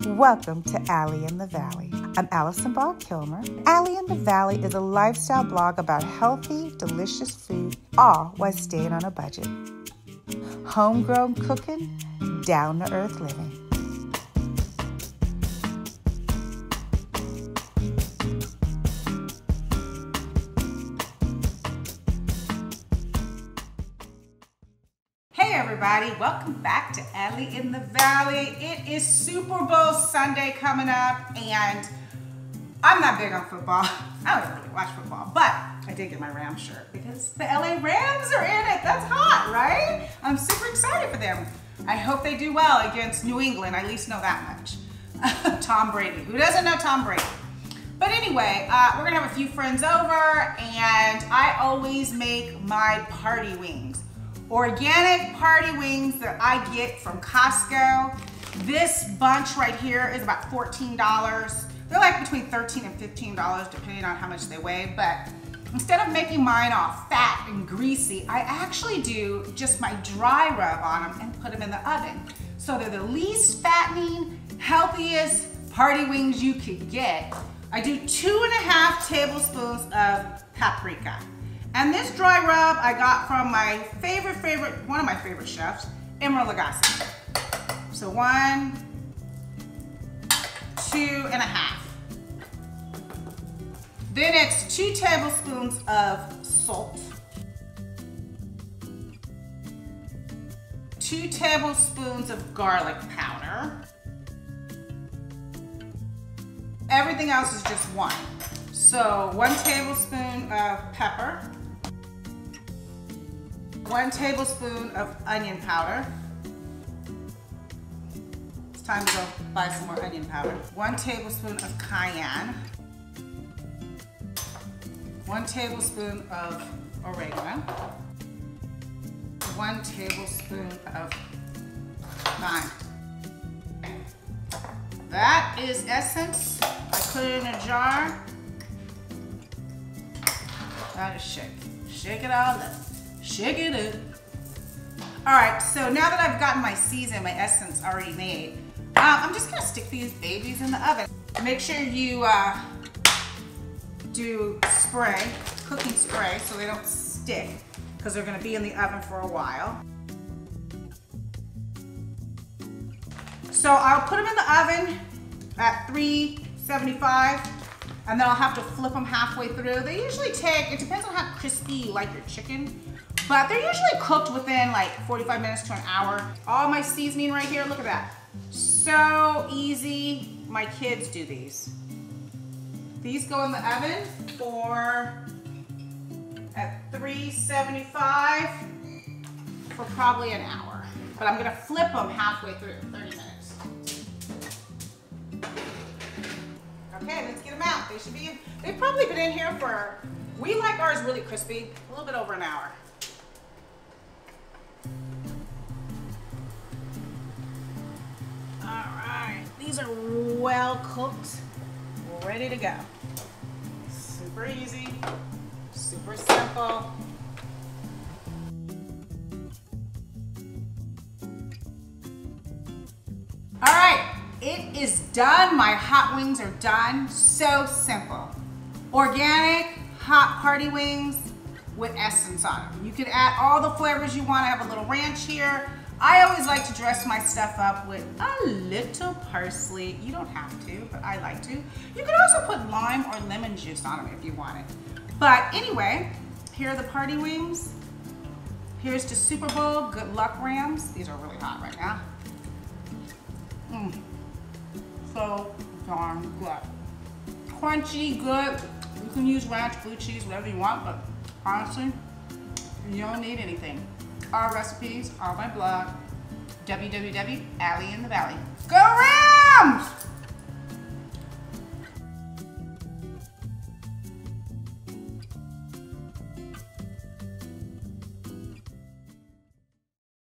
Welcome to Allie in the Valley. I'm Allison Ball Kilmer. Allie in the Valley is a lifestyle blog about healthy, delicious food, all while staying on a budget. Homegrown cooking, down-to-earth living. Hey everybody, welcome back to Allie in the Valley. It is Super Bowl Sunday coming up, and I'm not big on football. I don't really watch football, but I did get my Rams shirt because the LA Rams are in it. That's hot, right? I'm super excited for them. I hope they do well against New England. I at least know that much. Tom Brady. Who doesn't know Tom Brady? But anyway, we're gonna have a few friends over, and I always make my party wings. Organic party wings that I get from Costco. This bunch right here is about $14. They're like between $13 and $15 depending on how much they weigh, but instead of making mine all fat and greasy, I actually do just my dry rub on them and put them in the oven. So they're the least fattening, healthiest party wings you could get. I do 2.5 tablespoons of paprika. And this dry rub I got from my one of my favorite chefs, Emeril Lagasse. So 1, 2.5. Then it's 2 tablespoons of salt, 2 tablespoons of garlic powder. Everything else is just 1. So 1 tablespoon of pepper, 1 tablespoon of onion powder. It's time to go buy some more onion powder. 1 tablespoon of cayenne, 1 tablespoon of oregano, 1 tablespoon of thyme. That is essence. I put it in a jar. Gotta shake it all up, shake it up. All right, so now that I've gotten my season, my essence already made, I'm just gonna stick these babies in the oven. Make sure you do spray, cooking spray, so they don't stick, because they're gonna be in the oven for a while. So I'll put them in the oven at 375. And then I'll have to flip them halfway through. They usually take, it depends on how crispy you like your chicken, but they're usually cooked within like 45 minutes to an hour. All my seasoning right here, look at that. So easy. My kids do these. These go in the oven at 375 for probably an hour. But I'm gonna flip them halfway through, 30 minutes. Okay, let's get them out. They've probably been in here we like ours really crispy, a little bit over an hour. All right, these are well cooked, ready to go. Super easy, super simple. All right. It is done. My hot wings are done. So simple. Organic hot party wings with essence on them. You can add all the flavors you want. I have a little ranch here. I always like to dress my stuff up with a little parsley. You don't have to, but I like to. You can also put lime or lemon juice on them if you want it. But anyway, here are the party wings. Here's the Super Bowl Good Luck Rams. These are really hot right now. So darn good. Crunchy, good. You can use ranch, blue cheese, whatever you want, but honestly, you don't need anything. Our recipes are on my blog, www.allieInTheValley. Go Rams!